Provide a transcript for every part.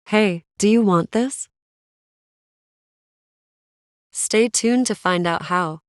Hey, do you want this? Stay tuned to find out how.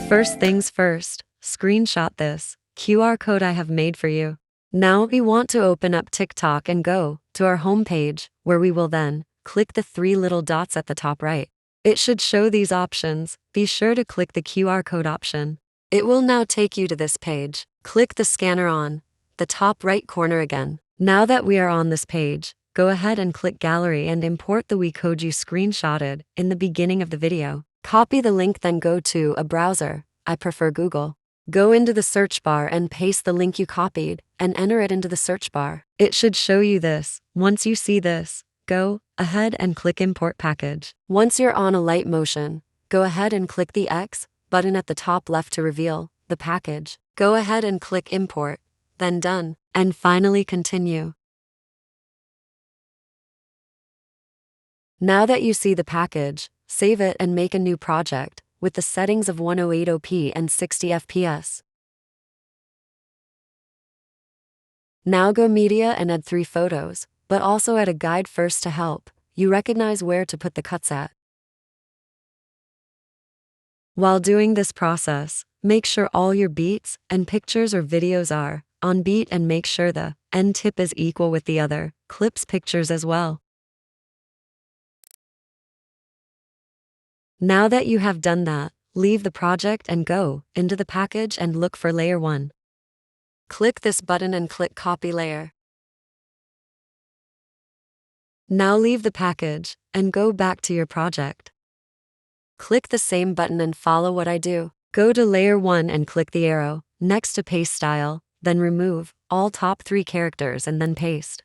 First things first, screenshot this QR code I have made for you. Now we want to open up TikTok and go to our homepage, where we will then click the three little dots at the top right. It should show these options. Be sure to click the QR code option. It will now take you to this page. Click the scanner on the top right corner again. Now that we are on this page, go ahead and click Gallery and import the code you screenshotted in the beginning of the video. Copy the link, then go to a browser. I prefer Google. Go into the search bar and paste the link you copied and enter it into the search bar. It should show you this. Once you see this, go ahead and click Import Package. Once you're on Alight Motion, go ahead and click the X button at the top left to reveal the package. Go ahead and click Import, then Done, and finally Continue. Now that you see the package, save it and make a new project with the settings of 108p and 60 fps. Now go Media and add 3 photos, but also add a guide first to help you recognize where to put the cuts at. While doing this process, make sure all your beats and pictures or videos are on beat and make sure the end tip is equal with the other clips pictures as well. Now that you have done that, leave the project and go into the package and look for layer 1. Click this button and click Copy Layer. Now leave the package and go back to your project. Click the same button and follow what I do. Go to layer 1 and click the arrow next to paste style, then remove all top 3 characters and then paste.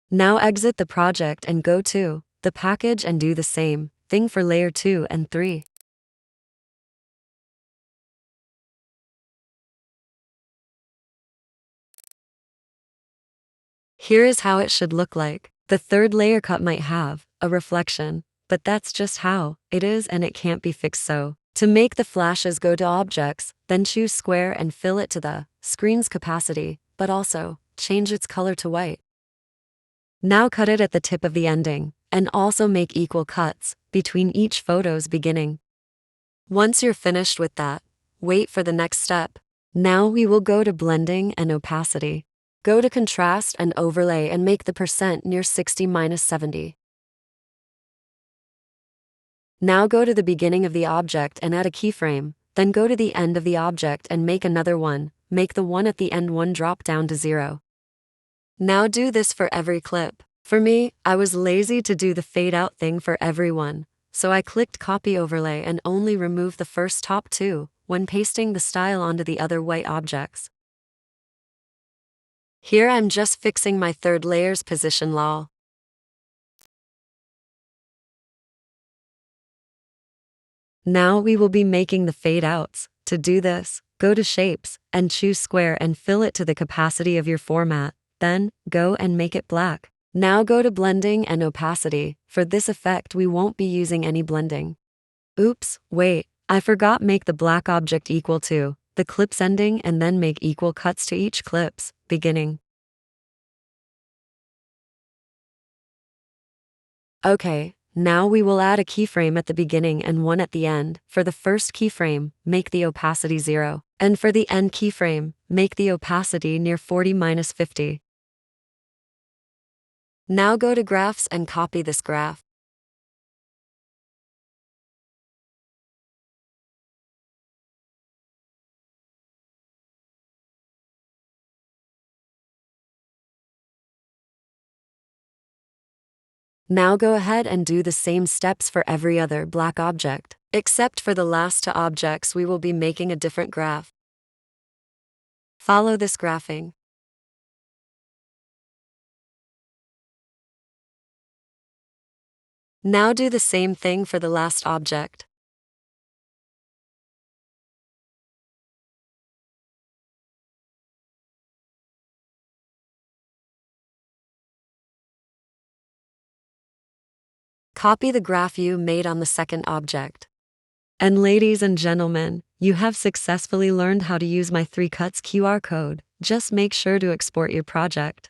Now exit the project and go to the package and do the same thing for layer 2 and 3. Here is how it should look like. The third layer cut might have a reflection, but that's just how it is and it can't be fixed. So, to make the flashes, go to Objects, then choose Square and fill it to the screen's capacity, but also change its color to white. Now cut it at the tip of the ending, and also make equal cuts between each photo's beginning. Once you're finished with that, wait for the next step. Now we will go to Blending and Opacity. Go to Contrast and Overlay and make the percent near 60-70. Now go to the beginning of the object and add a keyframe, then go to the end of the object and make another one. Make the one at the end one drop down to 0. Now do this for every clip. For me, I was lazy to do the fade out thing for everyone, so I clicked Copy Overlay and only removed the first top 2 when pasting the style onto the other white objects. Here I'm just fixing my third layer's position lol. Now we will be making the fade outs. To do this, go to Shapes and choose Square and fill it to the capacity of your format. Then, go and make it black. Now go to Blending and Opacity. For this effect we won't be using any blending. Oops, wait, I forgot. Make the black object equal to the clip's ending and then make equal cuts to each clip's beginning. Okay, now we will add a keyframe at the beginning and one at the end. For the first keyframe, make the opacity 0. And for the end keyframe, make the opacity near 40-50. Now go to Graphs and copy this graph. Now go ahead and do the same steps for every other black object. Except for the last 2 objects, we will be making a different graph. Follow this graphing. Now do the same thing for the last object. Copy the graph you made on the second object. And ladies and gentlemen, you have successfully learned how to use my 3 cuts QR code. Just make sure to export your project.